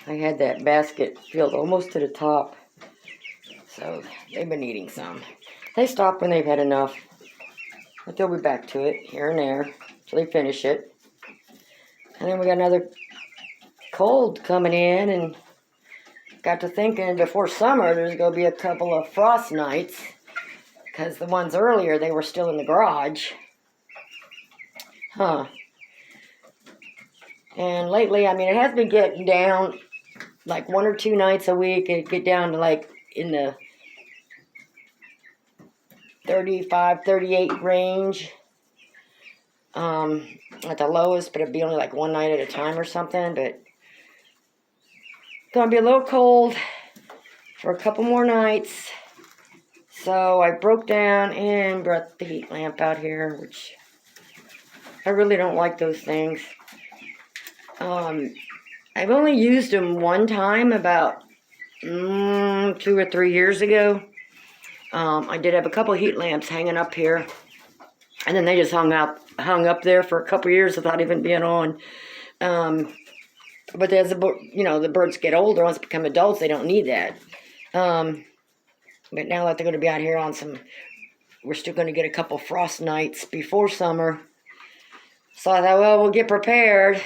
I had that basket filled almost to the top. So they've been eating some. They stop when they've had enough. But they'll be back to it here and there till they finish it. And then we got another cold coming in, and got to thinking before summer there's going to be a couple of frost nights, because the ones earlier they were still in the garage. And lately, I mean, it has been getting down like 1 or 2 nights a week. It get down to like in the 35, 38 range at the lowest, but it'd be only like 1 night at a time or something. But it's gonna be a little cold for a couple more nights. So I broke down and brought the heat lamp out here, which I really don't like those things. I've only used them one time about 2 or 3 years ago. I did have a couple heat lamps hanging up here, and then they just hung up there for a couple years without even being on. But as the birds get older, once they become adults, they don't need that. But now that they're going to be out here on we're still going to get a couple frost nights before summer. So I thought, well, we'll get prepared.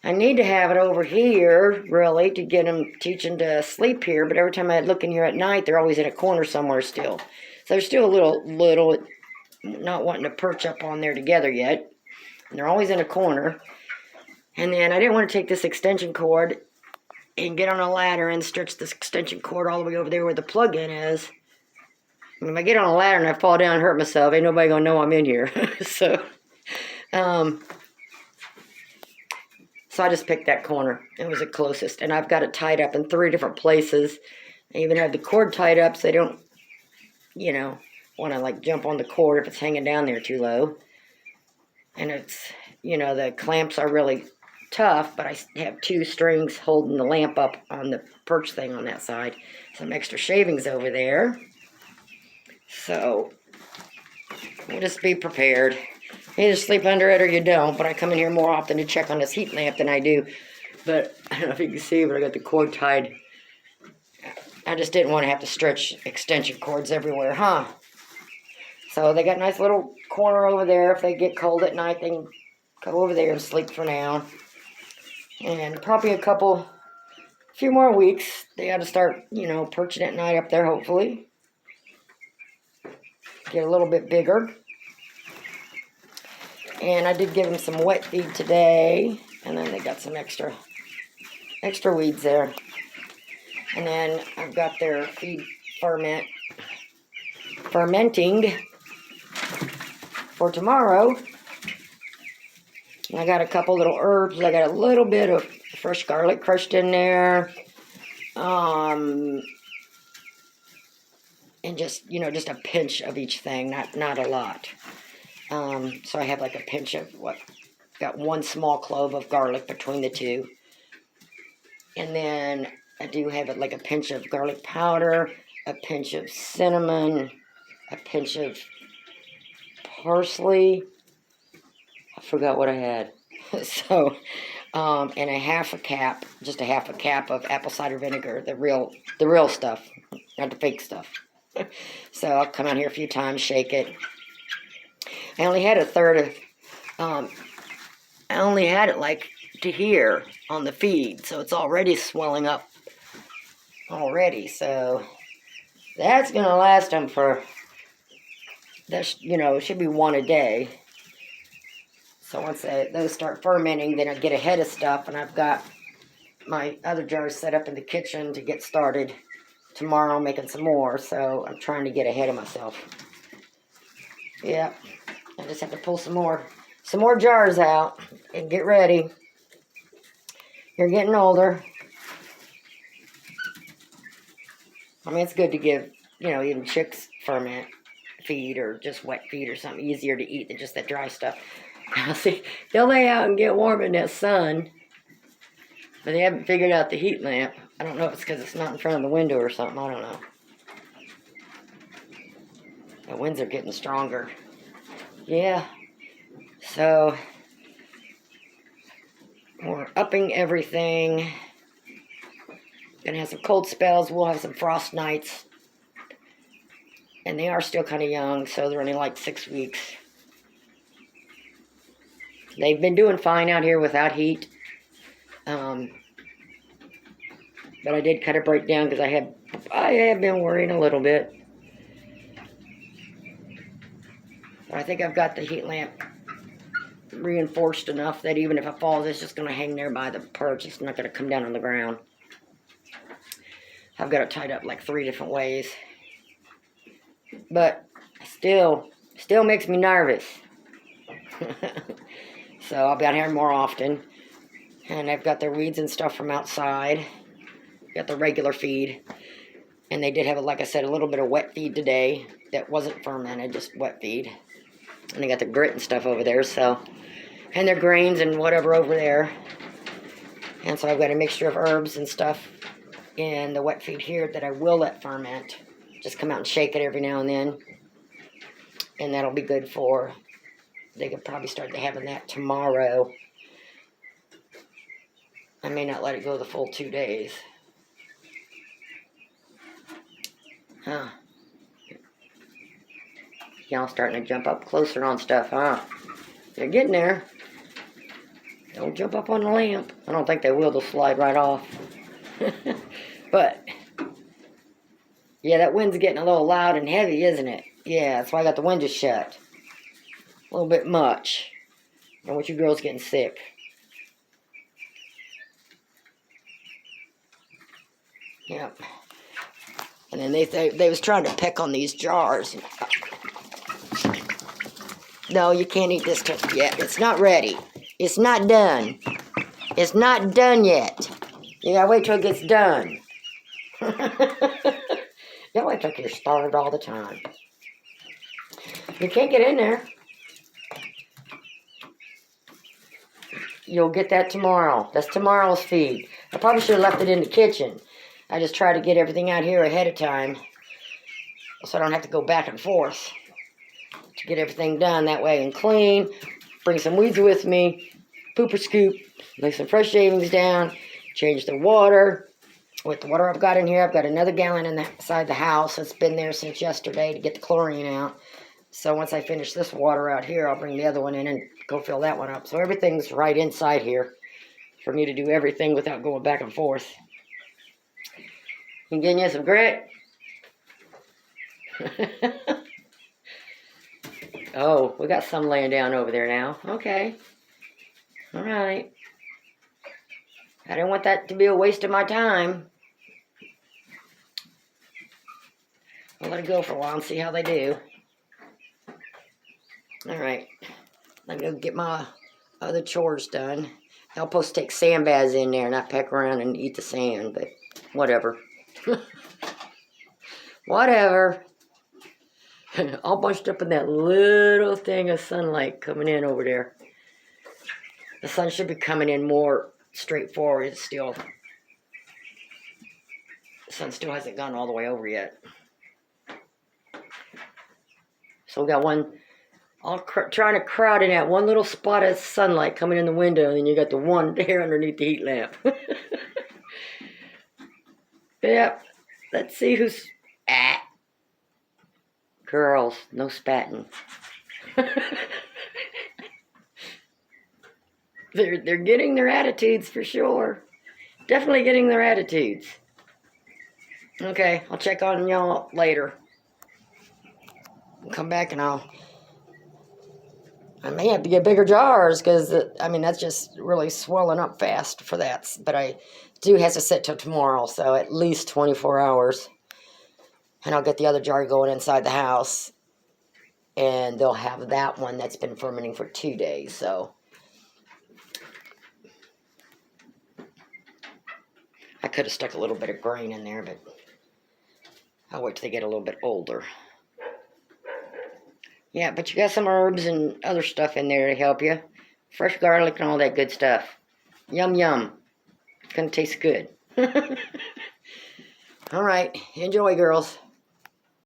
I need to have it over here, really, to get them teaching to sleep here. But every time I look in here at night, they're always in a corner somewhere still. So they're still a little not wanting to perch up on there together yet. And they're always in a corner. And then I didn't want to take this extension cord and get on a ladder and stretch this extension cord all the way over there where the plug-in is. I mean, if I get on a ladder and I fall down and hurt myself, ain't nobody going to know I'm in here. So I just picked that corner. It was the closest. And I've got it tied up in 3 different places. I even have the cord tied up so they don't, want to like jump on the cord if it's hanging down there too low. And it's, the clamps are really tough, but I have 2 strings holding the lamp up on the perch thing on that side. Some extra shavings over there. So we'll just be prepared. You either sleep under it or you don't, but I come in here more often to check on this heat lamp than I do. But I don't know if you can see, but I got the cord tied. I just didn't want to have to stretch extension cords everywhere, So they got a nice little corner over there. If they get cold at night, they can go over there and sleep for now. And probably a few more weeks, they ought to start, perching at night up there, hopefully. Get a little bit bigger. And I did give them some wet feed today. And then they got some extra weeds there. And then I've got their feed fermenting for tomorrow. And I got a couple little herbs. I got a little bit of fresh garlic crushed in there. And just, just a pinch of each thing, not a lot. So I have like a pinch of got 1 small clove of garlic between the 2. And then I do have it like a pinch of garlic powder, a pinch of cinnamon, a pinch of parsley. I forgot what I had. So, and just a half a cap of apple cider vinegar, the real stuff, not the fake stuff. So I'll come out here a few times, shake it. I only had a third of, I only had it like to here on the feed, so it's already swelling up already. So that's gonna last them for, it should be 1 a day. So once those start fermenting, then I get ahead of stuff, and I've got my other jars set up in the kitchen to get started tomorrow making some more. So I'm trying to get ahead of myself. Yep, I just have to pull some more jars out and get ready. You're getting older. I mean, it's good to give, even chicks ferment feed or just wet feed or something easier to eat than just that dry stuff. See, they'll lay out and get warm in that sun, but they haven't figured out the heat lamp. I don't know if it's because it's not in front of the window or something. I don't know. The winds are getting stronger. Yeah. So we're upping everything. Gonna have some cold spells. We'll have some frost nights. And they are still kind of young, so they're only like 6 weeks. They've been doing fine out here without heat. But I did kind of break down because I have been worrying a little bit. But I think I've got the heat lamp reinforced enough that even if it falls, it's just going to hang there by the perch. It's not going to come down on the ground. I've got it tied up like 3 different ways. But still makes me nervous. So I'll be out here more often. And I've got their weeds and stuff from outside. Got the regular feed. And they did have, like I said, a little bit of wet feed today that wasn't fermented, just wet feed. And they got the grit and stuff over there, so. And their grains and whatever over there. And so I've got a mixture of herbs and stuff in the wet feed here that I will let ferment. Just come out and shake it every now and then. And that'll be good for, they could probably start having that tomorrow. I may not let it go the full 2 days. Huh. Y'all starting to jump up closer on stuff, huh? They're getting there. Don't jump up on the lamp. I don't think they will. They'll slide right off. But, yeah, that wind's getting a little loud and heavy, isn't it? Yeah, that's why I got the windows shut. A little bit much. I don't want you girls getting sick. Yep. And then they was trying to peck on these jars. No, you can't eat this yet. It's not ready. It's not done. It's not done yet. You gotta wait till it gets done. Y'all act like you're starved all the time. You can't get in there. You'll get that tomorrow. That's tomorrow's feed. I probably should have left it in the kitchen. I just try to get everything out here ahead of time so I don't have to go back and forth to get everything done that way and clean. Bring some weeds with me, pooper scoop, lay some fresh shavings down, change the water. With the water I've got in here, I've got another gallon inside the house. It's been there since yesterday to get the chlorine out. So once I finish this water out here, I'll bring the other one in and go fill that one up. So everything's right inside here for me to do everything without going back and forth. You getting you some grit? Oh, we got some laying down over there now. Okay. All right. I didn't want that to be a waste of my time. I'll let it go for a while and see how they do. All right. I'm going to get my other chores done. I'm supposed to take sand baths in there, not peck around and eat the sand, but whatever. Whatever. All bunched up in that little thing of sunlight coming in over there. The sun should be coming in more straightforward still. The sun still hasn't gone all the way over yet. So we got one, all trying to crowd in that one little spot of sunlight coming in the window, and then you got the one there underneath the heat lamp. Yep. Let's see who's at. Girls, no spatting. They're getting their attitudes for sure. Definitely getting their attitudes. Okay, I'll check on y'all later. I'll come back and I may have to get bigger jars because, I mean, that's just really swelling up fast for that. But I do have to sit till tomorrow, so at least 24 hours. And I'll get the other jar going inside the house. And they'll have that one that's been fermenting for 2 days, so. I could have stuck a little bit of grain in there, but I'll wait till they get a little bit older. Yeah, but you got some herbs and other stuff in there to help you. Fresh garlic and all that good stuff. Yum, yum. It's gonna taste good. All right, enjoy, girls.